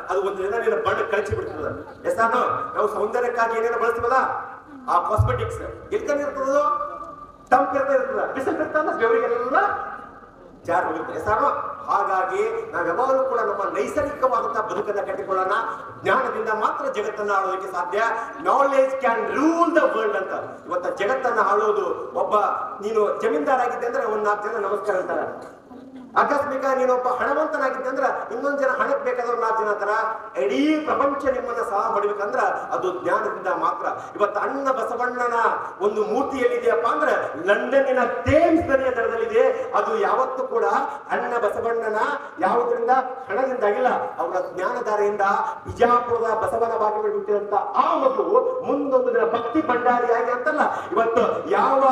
ಅದು ಒಂದು ದಿನ ನಿನ್ನ ಬಣ್ಣ ಕಳಚಿ ಬಿಡ್ತದ. ಎಸಾನು ನಾವು ಸೌಂದರ್ಯಕ್ಕಾಗಿ ಏನೇನು ಬಳಸ್ತೀವಲ್ಲ ಆ ಕಾಸ್ಮೆಟಿಕ್ಸ್ ಎಲ್ಕಂಡ್ ಇರ್ತದೋ ತಂಪಿರ್ತಾ ಇರ್ತದ, ಬಿಸಿಲು ಇರ್ತದ, ಬೆವರಿಗೆಲ್ಲ ಜಾರ್ ಹೋಗುತ್ತೆ. ಎಸಾನು ಹಾಗಾಗಿ ನಾವು ಯಾವಾಗಲೂ ಕೂಡ ನಮ್ಮ ನೈಸರ್ಗಿಕವಾದಂತಹ ಬದುಕನ್ನ ಕಟ್ಟಿಕೊಳ್ಳೋಣ. ಜ್ಞಾನದಿಂದ ಮಾತ್ರ ಜಗತ್ತನ್ನ ಆಳೋದಕ್ಕೆ ಸಾಧ್ಯ. Knowledge can rule the world ಅಂತ. ಇವತ್ತ ಜಗತ್ತನ್ನ ಆಳೋದು ಒಬ್ಬ ನೀನು ಜಮೀನ್ದಾರ್ ಆಗಿದ್ದೆ ಅಂದ್ರೆ ಒಂದ್ 4 ಜನ ನಮಸ್ಕಾರ ಅಂತಾರ. ಆಕಸ್ಮಿಕ ನೀನೊಬ್ಬ ಹಣವಂತನಾಗಿದ್ದೆ ಅಂದ್ರ ಇನ್ನೊಂದ್ ಜನ ಹಣಕ್ ಬೇಕಾದವ್ರು 4 ಜನ ಅಂತಾರ. ಇಡೀ ಪ್ರಪಂಚ ನಿಮ್ಮನ್ನ ಸಹ ಮಾಡಬೇಕಂದ್ರ ಅದು ಜ್ಞಾನದಿಂದ ಮಾತ್ರ. ಇವತ್ತು ಅಣ್ಣ ಬಸವಣ್ಣನ ಒಂದು ಮೂರ್ತಿ ಎಲ್ಲಿದೆಯಪ್ಪ ಅಂದ್ರೆ ಲಂಡನ್ನಿನ ಥೇಮ್ಸ್ ನದಿಯ ದಡದಲ್ಲಿದೆ. ಅದು ಯಾವತ್ತೂ ಕೂಡ ಅಣ್ಣ ಬಸವಣ್ಣನ ಯಾವುದರಿಂದ ಹಣದಿಂದ ಆಗಿಲ್ಲ, ಅವರ ಜ್ಞಾನಧಾರೆಯಿಂದ ಬಿಜಾಪುರದ ಬಸವನ ಬಾಗಿಲು ಹುಟ್ಟಿದಂತ ಆ ಮಗು ಮುಂದೊಂದು ದಿನ ಭಕ್ತಿ ಭಂಡಾರಿಯಾಗಿ ಅಂತಲ್ಲ. ಇವತ್ತು ಯಾವ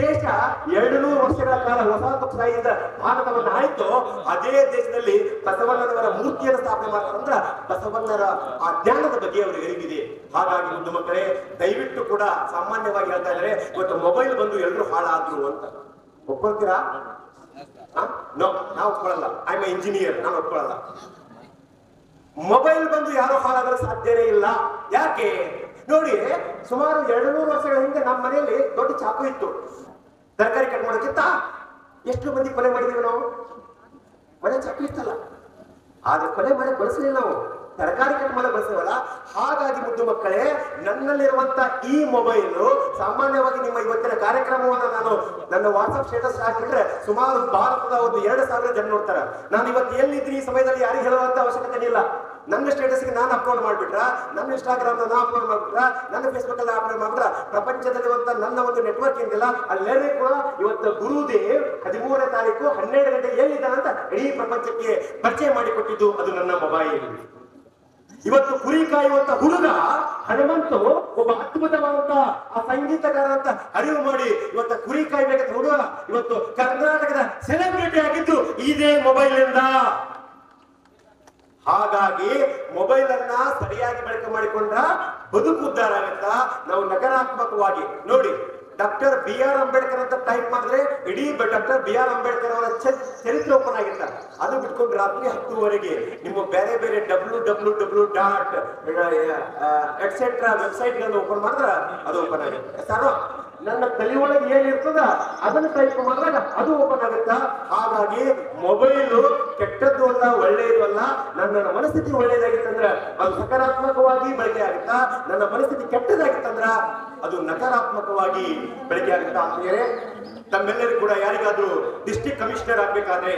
ದೇಶ 200 ವರ್ಷಗಳ ಕಾಲ ವಸಾಹತುಶಾಹಿಯಿಂದ ಭಾರತವನ್ನು ಆಯ್ತು, ಅದೇ ದೇಶದಲ್ಲಿ ಬಸವಣ್ಣನವರ ಮೂರ್ತಿಯನ್ನು ಸ್ಥಾಪನೆ ಮಾಡ್ತಾರಂದ್ರ ಬಸವಣ್ಣರ ಆ ಜ್ಞಾನದ ಬಗ್ಗೆ ಅವರಿಗೆ ಅರಿವಿದೆ. ಹಾಗಾಗಿ ಒಂದು ಮಕ್ಕಳೇ ದಯವಿಟ್ಟು ಕೂಡ ಸಾಮಾನ್ಯವಾಗಿ ಹೇಳ್ತಾ ಇದ್ದಾರೆ, ಇವತ್ತು ಮೊಬೈಲ್ ಬಂದು ಎಲ್ಲರೂ ಹಾಳಾದ್ರು ಅಂತ. ಒಪ್ಕೊಳ್ತೀರಾ? ನಾವು ಒಪ್ಕೊಳ್ಳಲ್ಲ. ಐ ಎಮ್ ಇಂಜಿನಿಯರ್, ನಾನು ಒಪ್ಕೊಳ್ಳಲ್ಲ. ಮೊಬೈಲ್ ಬಂದು ಯಾರು ಹಾಳಾಗಲು ಸಾಧ್ಯನೇ ಇಲ್ಲ. ಯಾಕೆ ನೋಡಿ, ಸುಮಾರು 200 ವರ್ಷಗಳ ಹಿಂದೆ ನಮ್ಮ ಮನೆಯಲ್ಲಿ ದೊಡ್ಡ ಚಾಕು ಇತ್ತು. ತರಕಾರಿ ಕಟ್ ಮಾಡೋಕ್ಕಿಂತ ಎಷ್ಟು ಮಂದಿ ಕೊಲೆ ಮಾಡಿದೀವಿ ನಾವು? ಮನೆ ಚಾಕು ಇತ್ತಲ್ಲ, ಆದ್ರೆ ಕೊಲೆ ಮಾಡಿ ಬಳಸಲಿಲ್ಲ ನಾವು, ತರಕಾರಿ ಕಟ್ ಮಾಡಿ ಬಳಸ್ತೇವಲ್ಲ. ಹಾಗಾಗಿ ಮುದ್ದು ಮಕ್ಕಳೇ, ನನ್ನಲ್ಲಿರುವಂತ ಈ ಮೊಬೈಲು ಸಾಮಾನ್ಯವಾಗಿ ನಿಮ್ಮ ಇವತ್ತಿನ ಕಾರ್ಯಕ್ರಮವನ್ನು ನಾನು ನನ್ನ ವಾಟ್ಸ್ಆಪ್ ಸ್ಟೇಟಸ್ ಹಾಕಿಬಿಟ್ರೆ ಸುಮಾರು ಭಾರತದ ಒಂದು 2,000 ಜನ ನೋಡ್ತಾರೆ. ನಾನು ಇವತ್ತು ಎಲ್ಲಿದ್ದೀನಿ ಈ ಸಮಯದಲ್ಲಿ ಯಾರಿಗೆ ಹೇಳುವಂತ ಅವಶ್ಯಕತೆ ಇಲ್ಲ. ನನ್ನ ಸ್ಟೇಟಸ್ಗೆ ನಾನು ಅಪ್ಲೋಡ್ ಮಾಡ್ಬಿಟ್ರ, ನನ್ನ ಇನ್ಸ್ಟಾಗ್ರಾಮ್ ನಾನು ಅಪ್ಲೋಡ್ ಮಾಡ್ಬಿಟ್ರ, ನನ್ನ ಫೇಸ್ಬುಕ್ ಅಲ್ಲಿ ಅಪ್ಲೋಡ್ ಮಾಡ್ಬಿಟ್ರ ಪ್ರಪಂಚದಲ್ಲಿರುವಂತ ನನ್ನ ಒಂದು ನೆಟ್ವರ್ಕ್ ಏನಿಲ್ಲ ಅಲ್ಲೇನೇ ಕೂಡ ಇವತ್ತು ಗುರುದೇವ್ 13ನೇ ತಾರೀಕು 12 ಗಂಟೆಗೆ ಎಲ್ಲಿದ್ದಾನೆ ಅಂತ ಇಡೀ ಪ್ರಪಂಚಕ್ಕೆ ಪರಿಚಯ ಮಾಡಿಕೊಟ್ಟಿದ್ದು ಅದು ನನ್ನ ಮೊಬೈಲ್. ಇವತ್ತು ಕುರಿ ಕಾಯುವಂತ ಹುಡುಗ ಹನುಮಂತು ಒಬ್ಬ ಅದ್ಭುತವಾದಂತ ಆ ಸಂಗೀತಗಾರ ಅಂತ ಅರಿವು ಮಾಡಿ ಇವತ್ತು ಕುರಿ ಕಾಯ್ಬೇಕಂತ ಹುಡುಗ ಇವತ್ತು ಕರ್ನಾಟಕದ ಸೆಲೆಬ್ರಿಟಿ ಆಗಿದ್ದು ಇದೇ ಮೊಬೈಲ್ ಇಂದ. ಹಾಗಾಗಿ ಮೊಬೈಲ್ ಅನ್ನ ಸರಿಯಾಗಿ ಬಳಕೆ ಮಾಡಿಕೊಂಡ್ರ ಬದುಕು ಉದ್ಧಾರ ಆಗತ್ತ. ನಾವು ನಕಾರಾತ್ಮಕವಾಗಿ ನೋಡಿ, ಡಾಕ್ಟರ್ BR ಅಂಬೇಡ್ಕರ್ ಅಂತ ಟೈಪ್ ಮಾಡಿದ್ರೆ ಇಡೀ ಡಾಕ್ಟರ್ BR ಅಂಬೇಡ್ಕರ್ ಅವರ ಚರಿತ್ರೆ ಓಪನ್ ಆಗಿತ್ತ. ಅದು ಬಿಟ್ಕೊಂಡು ರಾತ್ರಿ 10ವರೆಗೆ ನಿಮ್ಮ ಬೇರೆ ಬೇರೆ www. ಎಟ್ಸೆಟ್ರಾ ವೆಬ್ಸೈಟ್ ಗಳನ್ನು ಓಪನ್ ಮಾಡಿದ್ರೆ ಅದು ಓಪನ್ ಆಗುತ್ತೆ. ಸರ್, ನನ್ನ ತಲೆ ಒಳಗೆ ಏನಿರ್ತದ ಅದನ್ನು ಟೈಪ್ ಮಾಡಿದಾಗ ಅದು ಓಪನ್ ಆಗುತ್ತಾ. ಹಾಗಾಗಿ ಮೊಬೈಲು ಕೆಟ್ಟದ್ದು ಅಲ್ಲ, ಒಳ್ಳೆಯದು ಅಲ್ಲ. ನನ್ನ ಮನಸ್ಥಿತಿ ಒಳ್ಳೇದಾಗಿತ್ತಂದ್ರ ಅದು ಸಕಾರಾತ್ಮಕವಾಗಿ ಬಳಕೆ ಆಗುತ್ತಾ, ನನ್ನ ಮನಸ್ಥಿತಿ ಕೆಟ್ಟದಾಗಿತ್ತಂದ್ರ ಅದು ನಕಾರಾತ್ಮಕವಾಗಿ ಬಳಕೆ ಆಗುತ್ತಾ. ಅಂತೇಳಿ ತಮ್ಮೆಲ್ಲರಿಗೂ ಕೂಡ ಯಾರಿಗಾದ್ರೂ ಡಿಸ್ಟ್ರಿಕ್ಟ್ ಕಮಿಷನರ್ ಆಗ್ಬೇಕಾದ್ರೆ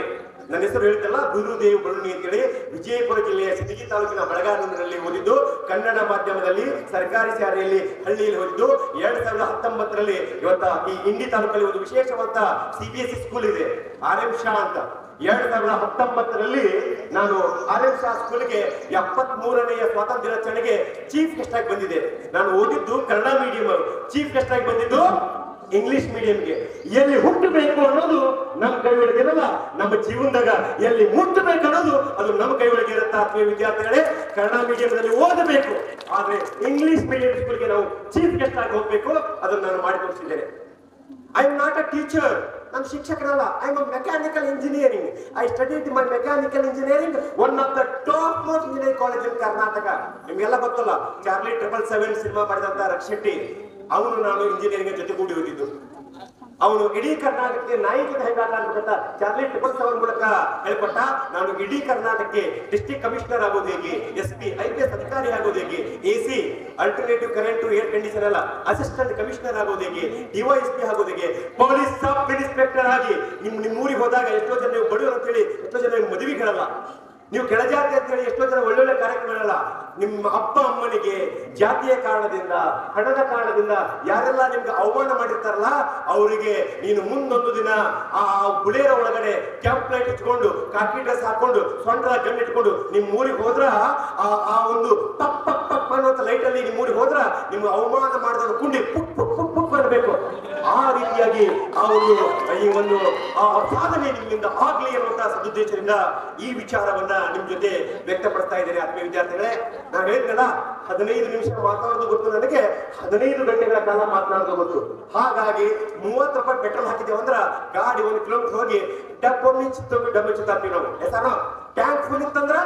ನನ್ನ ಹೆಸರು ಹೇಳ್ತಲ್ಲ ಗುರುದೇವ್ ಬಳುನಿ ಅಂತೇಳಿ ವಿಜಯಪುರ ಜಿಲ್ಲೆಯ ಸಿಂದಗಿ ತಾಲೂಕಿನ ಬಳಗಾನೂರಿನಲ್ಲಿ ಓದಿದ್ದು, ಕನ್ನಡ ಮಾಧ್ಯಮದಲ್ಲಿ ಸರ್ಕಾರಿ ಶಾಲೆಯಲ್ಲಿ ಹಳ್ಳಿಯಲ್ಲಿ ಓದಿದ್ದು. 2019ರಲ್ಲಿ ಇವತ್ತ ಈ ಇಂಡಿ ತಾಲೂಕಲ್ಲಿ ಒಂದು ವಿಶೇಷವಾದ CBSE ಸ್ಕೂಲ್ ಇದೆ, RM ಶಾ ಅಂತ. 2019ರಲ್ಲಿ ನಾನು RM ಶಾ ಸ್ಕೂಲ್ಗೆ 73ನೇ ಸ್ವಾತಂತ್ರ್ಯ ದಿನಾಚರಣೆಗೆ ಚೀಫ್ ಗೆಸ್ಟ್ ಆಗಿ ಬಂದಿದ್ದೆ. ನಾನು ಓದಿದ್ದು ಕನ್ನಡ ಮೀಡಿಯಂ, ಚೀಫ್ ಗೆಸ್ಟ್ ಆಗಿ ಬಂದಿದ್ದು ಇಂಗ್ಲಿಷ್ ಮೀಡಿಯಂಗೆ. ಎಲ್ಲಿ ಹುಟ್ಟಬೇಕು ಅನ್ನೋದು ನಮ್ಮ ಕೈ ಒಳಗಿರಲ್ಲ, ನಮ್ಮ ಜೀವನದಾಗ ಎಲ್ಲಿ ಮುಟ್ಟಬೇಕು ಅನ್ನೋದು ಅದು ನಮ್ಮ ಕೈ ಒಳಗಿರುತ್ತೆ. ಆತ್ಮೀಯ ವಿದ್ಯಾರ್ಥಿಗಳೇ, ಕನ್ನಡ ಮೀಡಿಯಂನಲ್ಲಿ ಓದಬೇಕು, ಆದ್ರೆ ಇಂಗ್ಲಿಷ್ ಮೀಡಿಯಂ ಸ್ಕೂಲ್ಗೆ ನಾವು ಚೀಫ್ ಗೆಸ್ಟ್ ಆಗಿ ಹೋಗ್ಬೇಕು. ಅದನ್ನು ನಾನು ಮಾಡಿ ತೋರಿಸಿದ್ದೇನೆ. I am not a teacher, ನಾನು ಶಿಕ್ಷಕರಲ್ಲ. I am a mechanical engineering. I studied my mechanical engineering, one of the top most engineering college in Karnataka. ನಿಮ್ಗೆಲ್ಲ ಗೊತ್ತಲ್ಲ, ಚಾರ್ಲಿ 777 ಸಿನಿಮಾ ಮಾಡಿದಂತ ರಕ್ಷ್ ಶೆಟ್ಟಿ, ಅವನು ನಾನು ಇಂಜಿನಿಯರಿಂಗ್ ಜೊತೆಗೂಡಿ ಹೋಗಿದ್ದು. ಅವನು ಇಡೀ ಕರ್ನಾಟಕಕ್ಕೆ ನಾಯಕನ ಹೆಂಗಾಟ ಅಂತ ಚಾರ್ಲಿ 777 ಮೂಲಕ ಹೇಳ್ಕೊಟ್ಟ. ನಾನು ಇಡೀ ಕರ್ನಾಟಕಕ್ಕೆ ಡಿಸ್ಟ್ರಿಕ್ಟ್ ಕಮಿಷನರ್ ಆಗೋದು ಹೇಗೆ, SP IPS ಅಧಿಕಾರಿ ಆಗೋದು ಹೇಗೆ, AC alternative current air condition ಅಲ್ಲ ಅಸಿಸ್ಟೆಂಟ್ ಕಮಿಷನರ್ ಆಗೋದು ಹೇಗೆ, DYSP ಆಗೋದು ಹೇಗೆ, ಪೊಲೀಸ್ ಸಬ್ ಇನ್ಸ್ಪೆಕ್ಟರ್ ಆಗಿ ನಿಮ್ಮ ಊರಿಗೆ ಹೋದಾಗ ಎಷ್ಟೋ ಜನ ನೀವು ಬಡವರು ಅಂತೇಳಿ ಎಷ್ಟೋ ಜನ ಮದುವೆಗಳಲ್ಲ, ನೀವು ಕೆಳಜಾತಿ ಅಂತೇಳಿ ಎಷ್ಟೋ ಜನ ಒಳ್ಳೊಳ್ಳೆ ಕಾರ್ಯಕ್ರಮಗಳಲ್ಲ. ನಿಮ್ಮ ಅಪ್ಪ ಅಮ್ಮನಿಗೆ ಜಾತಿಯ ಕಾರಣದಿಂದ, ಹಣದ ಕಾರಣದಿಂದ ಯಾರೆಲ್ಲ ನಿಮ್ಗೆ ಅವಮಾನ ಮಾಡಿರ್ತಾರಲ್ಲ, ಅವರಿಗೆ ನೀನು ಮುಂದೊಂದು ದಿನ ಆ ಗುಳೇರ ಒಳಗಡೆ ಕ್ಯಾಂಪ್ ಲೈಟ್ ಇಟ್ಕೊಂಡು, ಕಾಕಿ ಡ್ರೆಸ್ ಹಾಕೊಂಡು, ಸೊಂಟದ ಗನ್ ಇಟ್ಕೊಂಡು ನಿಮ್ಮ ಊರಿಗೆ ಹೋದ್ರ ಆ ಒಂದು ಪಪ್ ಪಪ್ ಪಪ್ ಅನ್ನುವಂತ ಲೈಟ್ ಅಲ್ಲಿ ನಿಮ್ಮ ಊರಿಗೆ ಹೋದ್ರ ನಿಮ್ಮ ಅವಮಾನ ಮಾಡಿದವರು ಕುಂಡಿ ಪುಕ್ ಪುಕ್ ಪುಕ್ ಪುಕ್ ಮಾಡಬೇಕು. ಆ ರೀತಿಯಾಗಿ ಈ ಒಂದು ಸಾಧನೆ ನಿಮ್ಮಿಂದ ಆಗ್ಲಿ ಅನ್ನುವಂತಹ ಸದುದ್ದೇಶದಿಂದ ಈ ವಿಚಾರವನ್ನ ನಿಮ್ ಜೊತೆ ವ್ಯಕ್ತಪಡಿಸ್ತಾ ಇದ್ದೇನೆ. ಆತ್ಮೀಯ ವಿದ್ಯಾರ್ಥಿಗಳೇ, ನಾನು ಹೇಳಿದ್ನಲ್ಲ 15 ನಿಮಿಷ ಮಾತಾಡೋದು ಗೊತ್ತು, ನನಗೆ 15 ಗಂಟೆಗಳ ಕಾಲ ಮಾತನಾಡೋದು ಗೊತ್ತು. ಹಾಗಾಗಿ 30 ರೂಪಾಯಿ ಪೆಟ್ರೋಲ್ ಹಾಕಿದ್ದೇವೆ ಅಂದ್ರ ಗಾಡಿ 1 ಕಿಲೋಮೀಟರ್ ಹೋಗಿ ಡಬ್ಬ ಮಿಂಚು ಡಬ್ಬ ಚಿತ್ತಾಪಿ ನಾವು ಹೆಸರು ಟ್ಯಾಂಕ್ ಫುಲ್ ಇತ್ತಂದ್ರ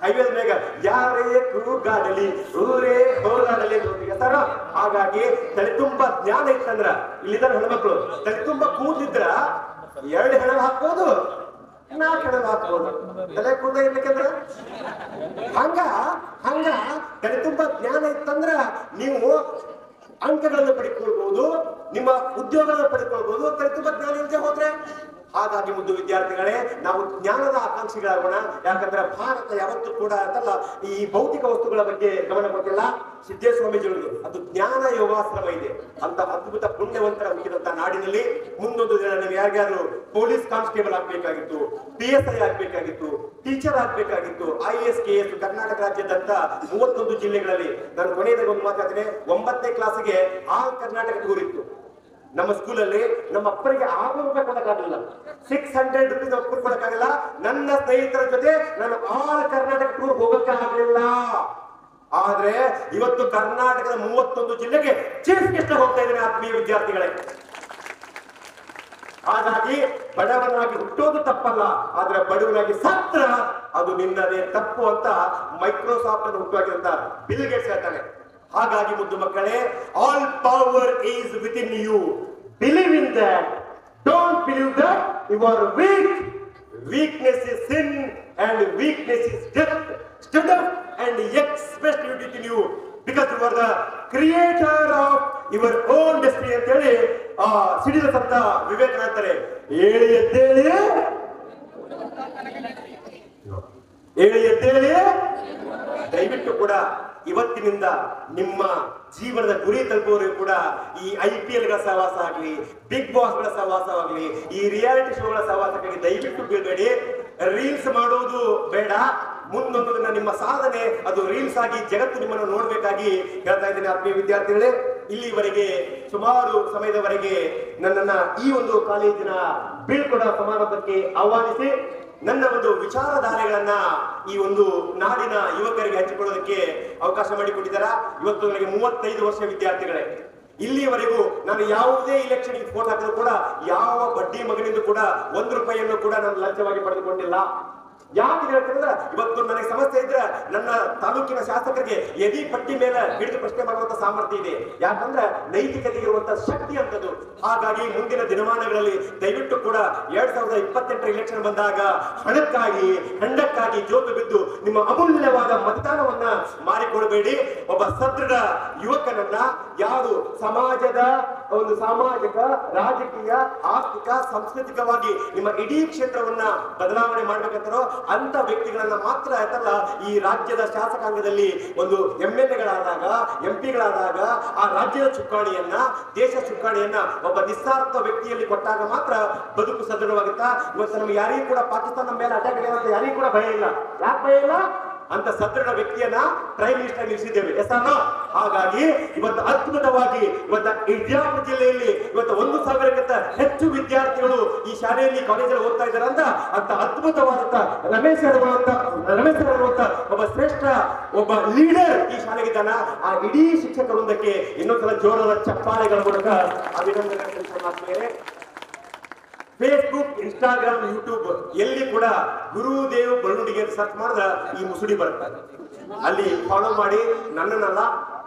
ಹೈವೇ ಮೇಲೆ ಯಾರೇ ಕೂಗಾಡಲಿ ಊರೇ ಹೋರಾಡಲಿ ಸರ. ಹಾಗಾಗಿ ತಲೆ ತುಂಬಾ ಜ್ಞಾನ ಇತ್ತಂದ್ರ ಇಲ್ಲಿದ್ದ ಹೆಣ್ಮಕ್ಳು ತಲೆ ತುಂಬಾ ಕೂದಿದ್ರ 2 ಹೆಣ ಹಾಕ್ಬೋದು 4 ಹೆಣ ಹಾಕ್ಬೋದು. ತಲೆ ಕೂದ ಇರ್ಲಿಕ್ಕಂದ್ರ ಹಂಗ ತಲೆ ತುಂಬಾ ಜ್ಞಾನ ಇತ್ತಂದ್ರ ನೀವು ಅಂಕಗಳನ್ನು ಪಡೆದುಕೊಳ್ಬಹುದು, ನಿಮ್ಮ ಉದ್ಯೋಗಗಳನ್ನು ಪಡೆದುಕೊಳ್ಬಹುದು. ತಲೆ ತುಂಬಾ ಜ್ಞಾನ ಇಲ್ಲದೆ ಹೋದ್ರೆ ಹಾಗಾಗಿ ಮುದ್ದು ವಿದ್ಯಾರ್ಥಿಗಳೇ, ನಾವು ಜ್ಞಾನದ ಆಕಾಂಕ್ಷಿಗಳಾಗೋಣ. ಯಾಕಂದ್ರೆ ಭಾರತ ಯಾವತ್ತೂ ಕೂಡ ಅಂತಲ್ಲ ಈ ಭೌತಿಕ ವಸ್ತುಗಳ ಬಗ್ಗೆ ಗಮನ ಕೊಟ್ಟಿಲ್ಲ. ಸಿದ್ದೇಶ್ವರಾಮಿಜಿಗಳು ಅದು ಜ್ಞಾನ ಯೋಗಾಶ್ರಮ ಇದೆ ಅಂತ ಅದ್ಭುತ ಪುಣ್ಯವಂತರ ಹುಟ್ಟಿದಂತ ನಾಡಿನಲ್ಲಿ ಮುಂದೊಂದು ದಿನ ನೀವು ಯಾರಿಗಾದ್ರು ಪೊಲೀಸ್ ಕಾನ್ಸ್ಟೇಬಲ್ ಆಗ್ಬೇಕಾಗಿತ್ತು, PSI ಆಗ್ಬೇಕಾಗಿತ್ತು, ಟೀಚರ್ ಆಗ್ಬೇಕಾಗಿತ್ತು, IAS KS ಕರ್ನಾಟಕ ರಾಜ್ಯದಂತ 31 ಜಿಲ್ಲೆಗಳಲ್ಲಿ. ನಾನು ಕೊನೆಯದಾಗ ಒಂದು ಮಾತಾಡ್ತೇನೆ. 9ನೇ ಕ್ಲಾಸಿಗೆ ಆಲ್ ಕರ್ನಾಟಕ ಟೂರ್ ಇತ್ತು ನಮ್ಮ ಸ್ಕೂಲಲ್ಲಿ. ನಮ್ಮ ಅಪ್ಪರಿಗೆ 600 ರೂಪಾಯಿ ಕೊಡಕ್ಕಾಗಲಿಲ್ಲ, 600 ರೂಪೀಸ್ ಒಬ್ಬರು ಕೊಡಕ್ಕಾಗಲ್ಲ. ನನ್ನ ಸ್ನೇಹಿತರ ಜೊತೆ ನಾನು ಆಲ್ ಕರ್ನಾಟಕ ಟೂರ್ ಹೋಗಕ್ಕೆ ಆಗಲಿಲ್ಲ. ಆದ್ರೆ ಇವತ್ತು ಕರ್ನಾಟಕದ 31 ಜಿಲ್ಲೆಗೆ ಚೀಫ್ ಗೆಸ್ಟ್ ಹೋಗ್ತಾ ಇದ್ದೇನೆ ಆತ್ಮೀಯ ವಿದ್ಯಾರ್ಥಿಗಳೇ. ಹಾಗಾಗಿ ಬಡವನಾಗಿ ಹುಟ್ಟೋದು ತಪ್ಪಲ್ಲ, ಆದ್ರೆ ಬಡವನಾಗಿ ಸತ್ರ ಅದು ನಿನ್ನದೇ ತಪ್ಪು ಅಂತ ಮೈಕ್ರೋಸಾಫ್ಟ್ ಅನ್ನು ಹುಟ್ಟುಹಾಕಿದಂತ ಬಿಲ್ ಗೇಟ್ಸ್ ಹೇಳ್ತಾನೆ. ಹಾಗಾಗಿ ಮುದ್ದು ಮಕ್ಕಳೇ, all power is within you. Believe in that, don't believe that you are weak. Weakness is sin and weakness is death. Stand up and express it within you because you are the creator of your own destiny ಅಂತ ಹೇಳಿ ಸಿಡಿದ ಸಂತ ವಿವೇಕಾನಂದ ಅಂತಾರೆ. ಹೇಳಿ ಎದ್ದೇಳಿ, ಹೇಳಿ ಎದ್ದೇಳಿ. ದಯವಿಟ್ಟು ಕೂಡ ಇವತ್ತಿನಿಂದ ನಿಮ್ಮ ಜೀವನದ ಗುರಿ ತಲುಪುವವರೆಗೂ ಕೂಡ ಈ IPL ಗಳ ಸಹವಾಸ ಆಗಲಿ, ಬಿಗ್ ಬಾಸ್ ಗಳ ಸಹವಾಸ ಆಗಲಿ, ಈ ರಿಯಾಲಿಟಿ ಶೋಗಳ ಸಹವಾಸಕ್ಕಾಗಿ ದಯವಿಟ್ಟು ಬೀಳ್ಬೇಡಿ. ರೀಲ್ಸ್ ಮಾಡೋದು ಬೇಡ. ಮುಂದೊಂದು ದಿನ ನಿಮ್ಮ ಸಾಧನೆ ಅದು ರೀಲ್ಸ್ ಆಗಿ ಜಗತ್ತು ನಿಮ್ಮನ್ನು ನೋಡ್ಬೇಕಾಗಿ ಹೇಳ್ತಾ ಇದ್ದೀನಿ ಆತ್ಮೀಯ ವಿದ್ಯಾರ್ಥಿಗಳೇ. ಇಲ್ಲಿವರೆಗೆ ಸುಮಾರು ಸಮಯದವರೆಗೆ ನನ್ನನ್ನ ಈ ಒಂದು ಕಾಲೇಜಿನ ಬೀಳ್ಕೊಡ ಸಮಾರಂಭಕ್ಕೆ ಆಹ್ವಾನಿಸಿ ನನ್ನ ಒಂದು ವಿಚಾರಧಾರೆಗಳನ್ನ ಈ ಒಂದು ನಾಡಿನ ಯುವಕರಿಗೆ ಹಂಚಿಕೊಳ್ಳೋದಕ್ಕೆ ಅವಕಾಶ ಮಾಡಿಕೊಟ್ಟಿದ್ದಾರೆ. ಇವತ್ತು ನನಗೆ 35 ವರ್ಷ ವಿದ್ಯಾರ್ಥಿಗಳೇ. ಇಲ್ಲಿಯವರೆಗೂ ನಾನು ಯಾವುದೇ ಇಲೆಕ್ಷನ್ ಫೋನ್ ಹಾಕಿದ್ರು ಕೂಡ ಯಾವ ಬಡ್ಡಿ ಮಗನಿಂದ ಕೂಡ 1 ರೂಪಾಯಿಯನ್ನು ಕೂಡ ನಾನು ಲಂಚವಾಗಿ ಪಡೆದುಕೊಂಡಿಲ್ಲ. ಯಾಕೆ ಹೇಳ್ತಿದ್ರೆ ಇವತ್ತು ನನಗೆ ಸಮಸ್ಯೆ ಇದ್ರೆ ನನ್ನ ತಾಲೂಕಿನ ಶಾಸಕರಿಗೆ ಎದಿ ಪಟ್ಟಿ ಮೇಲೆ ಹಿಡಿದು ಪ್ರಶ್ನೆ ಮಾಡುವಂತ ಸಾಮರ್ಥ್ಯ ಇದೆ. ಯಾಕಂದ್ರೆ ನೈತಿಕತೆ ಇರುವಂತ ಶಕ್ತಿ ಅಂತದ್ದು. ಹಾಗಾಗಿ ಮುಂದಿನ ದಿನಮಾನಗಳಲ್ಲಿ ದಯವಿಟ್ಟು ಕೂಡ 2028 ಇಲೆಕ್ಷನ್ ಬಂದಾಗ ಹಣಕ್ಕಾಗಿ ಹೆಂಡಕ್ಕಾಗಿ ಜೋತು ಬಿದ್ದು ನಿಮ್ಮ ಅಮೂಲ್ಯವಾದ ಮತದಾನವನ್ನ ಮಾರಿಕೊಡಬೇಡಿ. ಒಬ್ಬ ಸದೃಢ ಯುವಕನನ್ನ ಯಾರು ಸಮಾಜದ ಒಂದು ಸಾಮಾಜಿಕ, ರಾಜಕೀಯ, ಆರ್ಥಿಕ, ಸಾಂಸ್ಕೃತಿಕವಾಗಿ ನಿಮ್ಮ ಇಡೀ ಕ್ಷೇತ್ರವನ್ನ ಬದಲಾವಣೆ ಮಾಡ್ಬೇಕಂತಾರೋ ಅಂತ ವ್ಯಕ್ತಿಗಳನ್ನ ಮಾತ್ರ ಆಯ್ತಲ್ಲ ಈ ರಾಜ್ಯದ ಶಾಸಕಾಂಗದಲ್ಲಿ ಒಂದು MLAಗಳಾದಾಗ, MP ಗಳಾದಾಗ ಆ ರಾಜ್ಯದ ಚುಕ್ಕಾಣಿಯನ್ನ, ದೇಶ ಚುಕ್ಕಾಣಿಯನ್ನ ಒಬ್ಬ ನಿಸ್ಸಾರ್ಥ ವ್ಯಕ್ತಿಯಲ್ಲಿ ಕೊಟ್ಟಾಗ ಮಾತ್ರ ಬದುಕು ಸದೃಢವಾಗುತ್ತಾ. ಇವತ್ತು ನಮ್ಗೆ ಯಾರಿಗೂ ಕೂಡ ಪಾಕಿಸ್ತಾನ ಮೇಲೆ ಅಟ್ಯಾಕ್ ಅಂತ ಯಾರಿಗೂ ಕೂಡ ಭಯ ಇಲ್ಲ. ಯಾಕೆ ಭಯ ಇಲ್ಲ? ಅಂತ ಸದೃಢ ವ್ಯಕ್ತಿಯನ್ನ ಪ್ರೈಮ್ ಮಿನಿಸ್ಟರ್ ನಿಲ್ಲಿಸಿದ್ದೇವೆ. ಹಾಗಾಗಿ ಇವತ್ತು ಅದ್ಭುತವಾಗಿ ಇವತ್ತು ವಿಜಯಪುರ ಜಿಲ್ಲೆಯಲ್ಲಿ ಇವತ್ತು 1000ಕ್ಕಿಂತ ಹೆಚ್ಚು ವಿದ್ಯಾರ್ಥಿಗಳು ಈ ಶಾಲೆಯಲ್ಲಿ ಕಾಲೇಜಲ್ಲಿ ಓದ್ತಾ ಇದ್ದಾರೆ ಅಂತ ಅದ್ಭುತವಾದಂತ ರಮೇಶ್ ಅನ್ನುವಂತ ಒಬ್ಬ ಶ್ರೇಷ್ಠ ಒಬ್ಬ ಲೀಡರ್ ಈ ಶಾಲೆಗಿದ್ದಾನ. ಆ ಇಡೀ ಶಿಕ್ಷಕ ವೃಂದಕ್ಕೆ ಇನ್ನೊಂದ್ಸಲ ಜೋರಾದ ಚಪ್ಪಾಳೆಗಳ ಮೂಲಕ ಅಭಿನಂದನೆ. ಫೇಸ್ಬುಕ್, ಇನ್ಸ್ಟಾಗ್ರಾಮ್, ಯೂಟ್ಯೂಬ್ ಎಲ್ಲಿ ಕೂಡ ಗುರುದೇವ್ ಬರವಣಿಗೆ ಸರ್ಚ್ ಮಾಡಿದ್ರೆ ಈ ಮುಸುಡಿ ಬರುತ್ತೆ. ಅಲ್ಲಿ ಫಾಲೋ ಮಾಡಿ, ನನ್ನನ್ನಲ್ಲ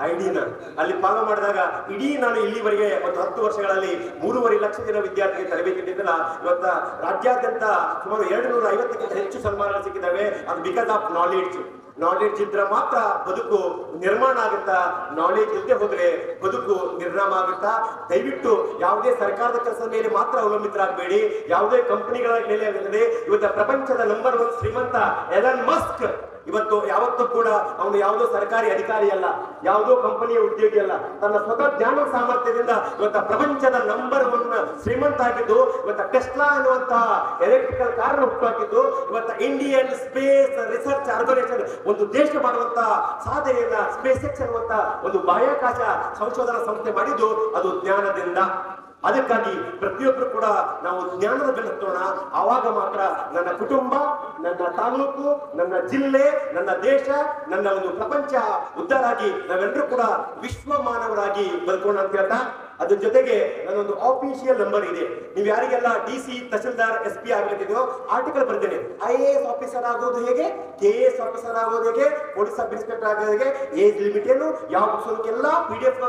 ಐಡಿನ ಅಲ್ಲಿ ಫಾಲೋ ಮಾಡಿದಾಗ ಇಡೀ ನಾನು ಇಲ್ಲಿವರೆಗೆ ಒಂದು 10 ವರ್ಷಗಳಲ್ಲಿ 3.5 ಲಕ್ಷ ಜನ ವಿದ್ಯಾರ್ಥಿಗೆ ತರಬೇತಿ ನೀಡಿದ್ದಲ್ಲ. ಇವತ್ತ ರಾಜ್ಯಾದ್ಯಂತ ಸುಮಾರು 250ಕ್ಕಿಂತ ಹೆಚ್ಚು ಸನ್ಮಾನಗಳು ಸಿಕ್ಕಿದ್ದಾವೆ. ಅದು ಬಿಕಾಸ್ ಆಫ್ ನಾಲೆಡ್ಜ್. ನಾಲೆಡ್ಜ್ ಇದ್ರೆ ಮಾತ್ರ ಬದುಕು ನಿರ್ಮಾಣ ಆಗುತ್ತಾ. ನಾಲೆಡ್ಜ್ ಇಲ್ಲದೆ ಹೋದ್ರೆ ಬದುಕು ನಿರ್ನಾಮ ಆಗುತ್ತಾ. ದಯವಿಟ್ಟು ಯಾವುದೇ ಸರ್ಕಾರದ ಕೆಲಸದ ಮೇಲೆ ಮಾತ್ರ ಅವಲಂಬಿತರಾಗಬೇಡಿ. ಯಾವುದೇ ಕಂಪನಿಗಳ ಮೇಲೆ ಆಗದೆ. ಇವತ್ತು ಪ್ರಪಂಚದ ನಂಬರ್ 1 ಶ್ರೀಮಂತ ಎಲನ್ ಮಸ್ಕ್ ಇವತ್ತು ಯಾವತ್ತೂ ಕೂಡ ಅವನು ಯಾವುದೋ ಸರ್ಕಾರಿ ಅಧಿಕಾರಿ ಅಲ್ಲ, ಯಾವುದೋ ಕಂಪನಿಯ ಉದ್ಯೋಗಿ ಅಲ್ಲ. ತನ್ನ ಸ್ವತಃ ಜ್ಞಾನ ಸಾಮರ್ಥ್ಯದಿಂದ ಇವತ್ತ ಪ್ರಪಂಚದ ನಂಬರ್ 1 ಶ್ರೀಮಂತ ಆಗಿದ್ದು. ಇವತ್ತ ಟೆಸ್ಲಾ ಅನ್ನುವಂತಹ ಎಲೆಕ್ಟ್ರಿಕಲ್ ಕಾರ್ ಹುಟ್ಟುಹಾಕಿದ್ದು. ಇವತ್ತ ಇಂಡಿಯನ್ ಸ್ಪೇಸ್ ರಿಸರ್ಚ್ ಆರ್ಗನೈಸೇಷನ್ ಒಂದು ದೇಶ ಮಾಡುವಂತಹ ಸಾಧನೆಯನ್ನ ಸ್ಪೇಸ್ ಎಕ್ಸ್ ಅನ್ನುವಂತ ಒಂದು ಬಾಹ್ಯಾಕಾಶ ಸಂಶೋಧನಾ ಸಂಸ್ಥೆ ಮಾಡಿದ್ದು ಅದು ಜ್ಞಾನದಿಂದ. ಅದಕ್ಕಾಗಿ ಪ್ರತಿಯೊಬ್ಬರು ಕೂಡ ನಾವು ಜ್ಞಾನದ ಬೆನ್ನತ್ತೋಣ. ಆವಾಗ ಮಾತ್ರ ನನ್ನ ಕುಟುಂಬ, ನನ್ನ ತಾಲೂಕು, ನನ್ನ ಜಿಲ್ಲೆ, ನನ್ನ ದೇಶ, ನನ್ನ ಒಂದು ಪ್ರಪಂಚ ಉದ್ಧಾರ ಆಗಿ ನಾವೆಲ್ಲರೂ ಕೂಡ ವಿಶ್ವ ಮಾನವರಾಗಿ ಬದುಕೋಣ ಅಂತ ಹೇಳ್ತಾ, ಅದ್ರ ಜೊತೆಗೆ ನನ್ನೊಂದು ಆಫಿಷಿಯಲ್ ನಂಬರ್ ಇದೆ. ನೀವು ಯಾರಿಗೆಲ್ಲ DC ತಹಸೀಲ್ದಾರ್ SP ಆಗಬೇಕಿದೆಯೋ ಆರ್ಟಿಕಲ್ ಬರ್ದೇನೆ. IAS ಆಫೀಸರ್ ಆಗೋದು ಹೇಗೆ, KAS ಆಫೀಸರ್ ಆಗೋದು ಹೇಗೆ, ಪೊಲೀಸ್ ಸಬ್ ಇನ್ಸ್ಪೆಕ್ಟರ್ ಆಗೋದು ಹೇಗೆ, ಏಜ್ ಲಿಮಿಟ್ ಏನು, ಯಾವ ಪುಸ್ತಕಕ್ಕೆಲ್ಲ PDF